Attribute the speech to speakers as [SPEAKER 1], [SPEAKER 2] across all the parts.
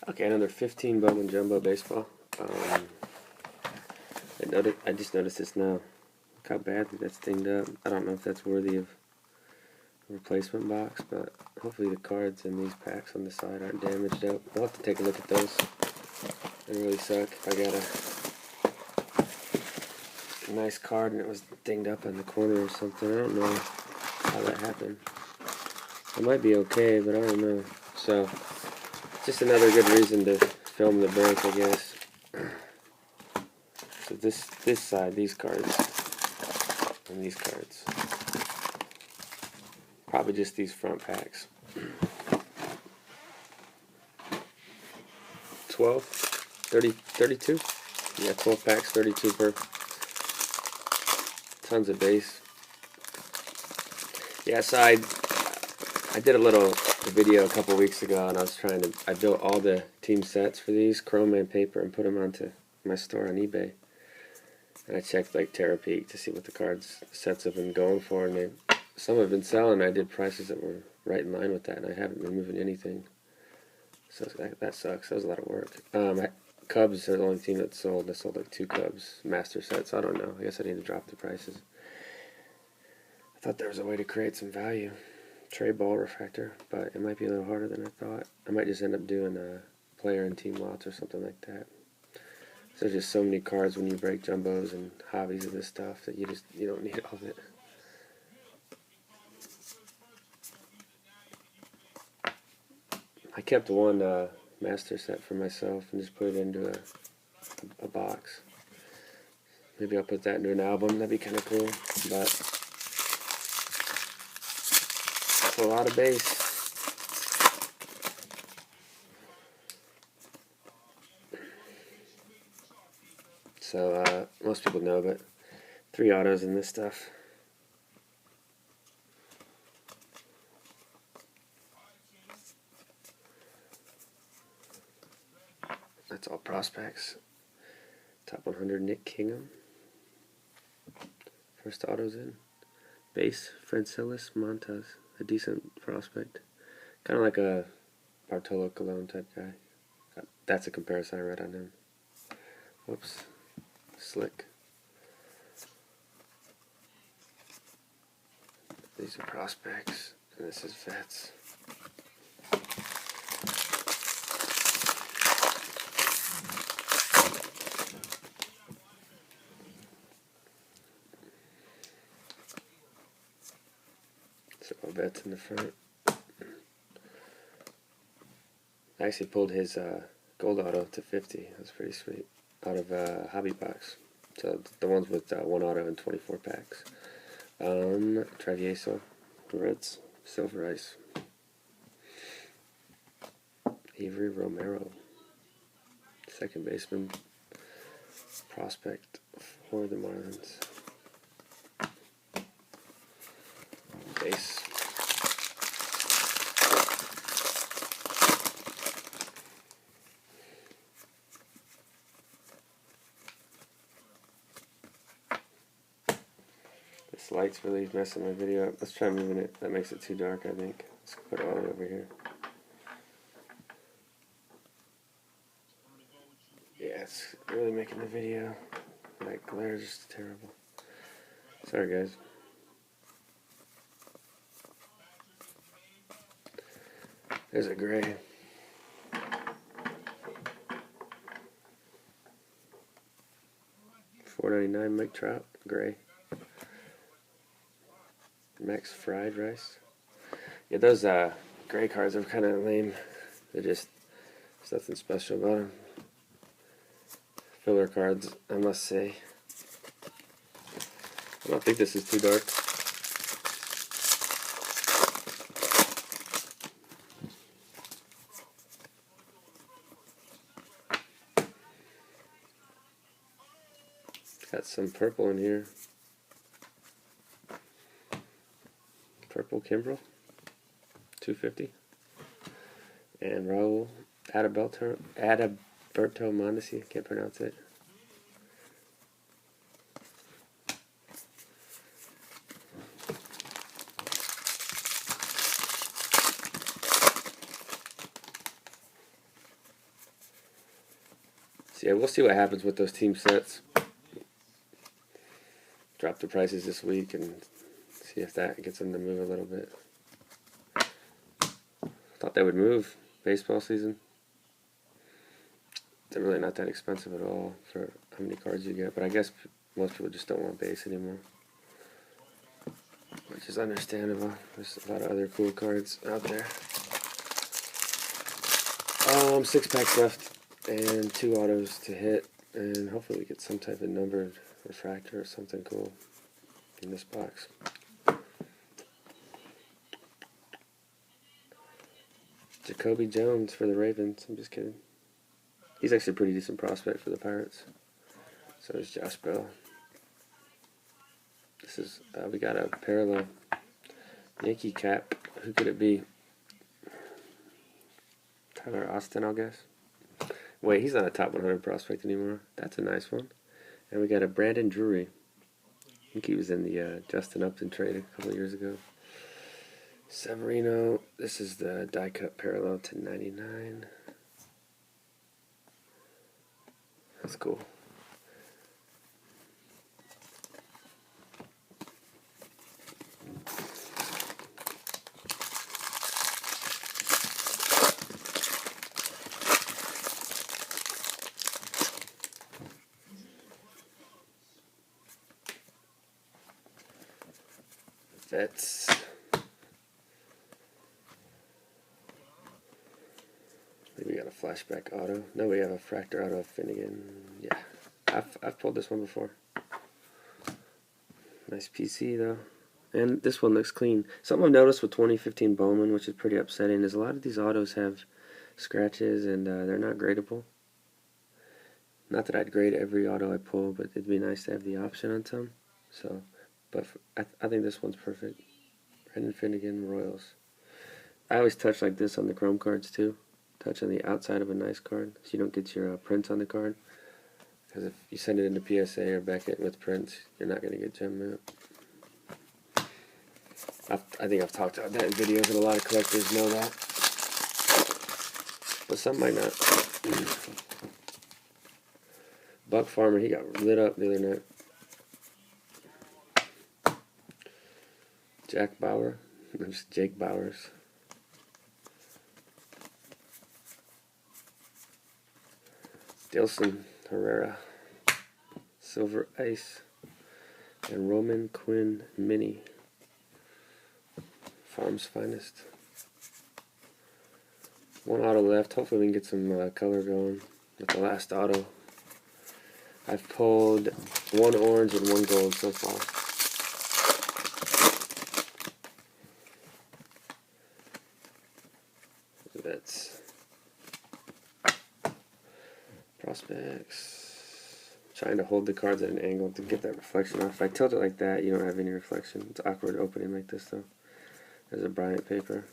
[SPEAKER 1] Okay, another 15 Bowman Jumbo baseball. I just noticed this now. Look how badly that's dinged up. I don't know if that's worthy of a replacement box, but hopefully the cards in these packs on the side aren't damaged up. I'll have to take a look at those. They really suck. If I got a nice card and it was dinged up in the corner or something, I don't know how that happened. It might be okay, but I don't know. So, just another good reason to film the break, I guess. So this side, these cards, and these cards. Probably just these front packs. 12, 30, 32? Yeah, 12 packs, 32 per. Tons of base. Yeah, so I did a little video a couple weeks ago, and I built all the team sets for these, chrome and paper, and put them onto my store on eBay. And I checked like TerraPeak to see what the sets have been going for, and some have been selling. I did prices that were right in line with that, and I haven't been moving anything. So that sucks. That was a lot of work. Cubs are the only team that sold. I sold like 2 Cubs master sets. I don't know. I guess I need to drop the prices. I thought there was a way to create some value. Tray ball refractor, but it might be a little harder than I thought. I might just end up doing a player and team lots or something like that. There's just so many cards when you break jumbos and hobbies of this stuff that you don't need all of it. I kept one master set for myself and just put it into a box. Maybe I'll put that into an album. That'd be kind of cool. But it's a lot of base. So most people know, but 3 autos in this stuff. That's all prospects. Top 100, Nick Kingham. First auto's in. Base, Francelis Montes. A decent prospect. Kind of like a Bartolo Colon type guy. That's a comparison I read on him. Whoops. Slick. These are prospects. And this is vets. So vets in the front. I actually pulled his gold auto to 50. That's pretty sweet. Out of Hobby Box. So the ones with 1 auto and 24 packs. Travieso, Reds, Silver Ice. Avery Romero, second baseman, prospect for the Marlins. Base. This light's really messing my video up. Let's try moving it. That makes it too dark, I think. Let's put it all the way over here. Yeah, it's really making the video. That glare is just terrible. Sorry, guys. There's a gray. $4.99 Mike Trout, gray. Max Fried Rice. Yeah, those gray cards are kind of lame. They're just, there's nothing special about them. Filler cards, I must say. I don't think this is too dark. Got some purple in here. Purple Kimbrel, 250. And Raul Adalberto Mondesi, I can't pronounce it. So yeah, we'll see what happens with those team sets. Drop the prices this week and see if that gets them to move a little bit. Thought they would move baseball season. They're really not that expensive at all for how many cards you get, but I guess most people just don't want base anymore, which is understandable. There's a lot of other cool cards out there. 6 packs left and 2 autos to hit, and hopefully we get some type of numbered refractor or something cool in this box. Jacoby Jones for the Ravens. I'm just kidding. He's actually a pretty decent prospect for the Pirates. So is Josh Bell. This is we got a parallel Yankee cap. Who could it be? Tyler Austin, I'll guess. Wait, he's not a top 100 prospect anymore. That's a nice one. And we got a Brandon Drury. I think he was in the Justin Upton trade a couple of years ago. Severino. This is the die cut parallel to 99. That's cool. Vets. Maybe we got a flashback auto. No, we have a fractor auto of Finnegan. Yeah, I've pulled this one before. Nice PC though, and this one looks clean. Something I've noticed with 2015 Bowman, which is pretty upsetting, is a lot of these autos have scratches and they're not gradable. Not that I'd grade every auto I pull, but it'd be nice to have the option on some. So, but I think this one's perfect. Brendan Finnegan, Royals. I always touch like this on the Chrome cards too. Touch on the outside of a nice card so you don't get your prints on the card. Because if you send it into PSA or Beckett with prints, you're not going to get gem mint. I think I've talked about that in videos, and a lot of collectors know that. But some might not. Buck Farmer, he got lit up the other night. Jack Bauer. There's Jake Bowers. Dilson Herrera. Silver Ice. And Roman Quinn Mini. Farm's finest. One auto left. Hopefully we can get some color going with the last auto. I've pulled 1 orange and 1 gold so far. That's prospects. Trying to hold the cards at an angle to get that reflection off. If I tilt it like that, you don't have any reflection. It's awkward opening like this though. There's a Bryant paper.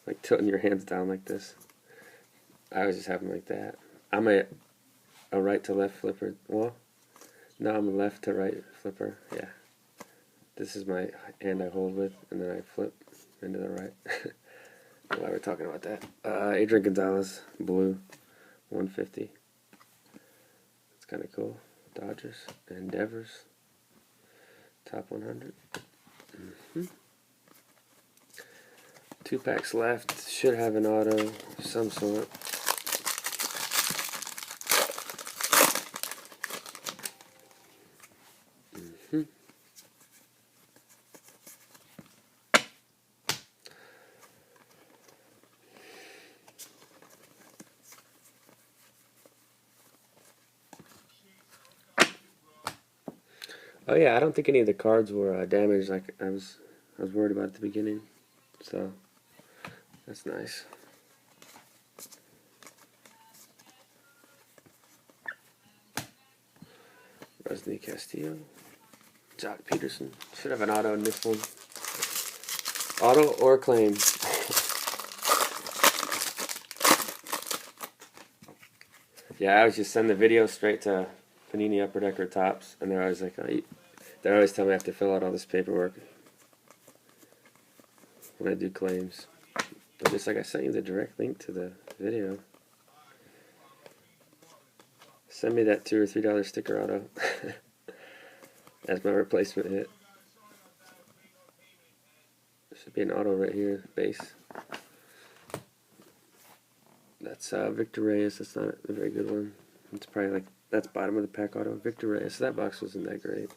[SPEAKER 1] Like tilting your hands down like this. I always just have them like that. I'm a right to left flipper. Well, no, I'm a left to right flipper. Yeah. This is my hand I hold with, and then I flip into the right. While we're talking about that. Adrian Gonzalez, blue, 150. It's kind of cool. Dodgers and Devers, top 100. 2 packs left. Should have an auto of some sort. Oh yeah, I don't think any of the cards were damaged like I was worried about at the beginning. So that's nice. Rusney Castillo, Jock Peterson. Should have an auto in this one. Auto or claim. Yeah, I always just send the video straight to Panini Upper Decker Tops, and they're always like, they always tell me I have to fill out all this paperwork when I do claims. But just like I sent you the direct link to the video. Send me that $2 or $3 sticker auto as my replacement hit. There should be an auto right here, base. That's Victor Reyes. That's not a very good one. It's probably like, that's bottom of the pack auto. Victor Reyes. So that box wasn't that great.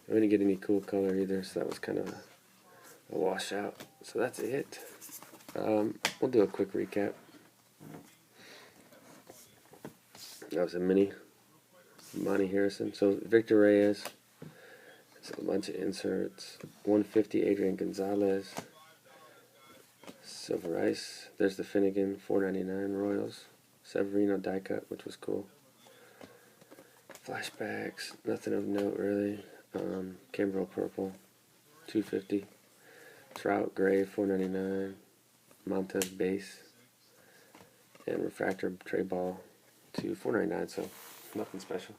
[SPEAKER 1] I didn't get any cool color either, so that was kind of a washout. So that's it. We'll do a quick recap. That was a mini Monty Harrison. So Victor Reyes. It's a bunch of inserts. 150 Adrian Gonzalez. Silver Ice. There's the Finnegan. $4.99 Royals. Severino die cut, which was cool. Flashbacks. Nothing of note really. Kimbrel purple. $2.50. Trout gray. $4.99. Montez base. And refractor tray ball to $4.99. So nothing special.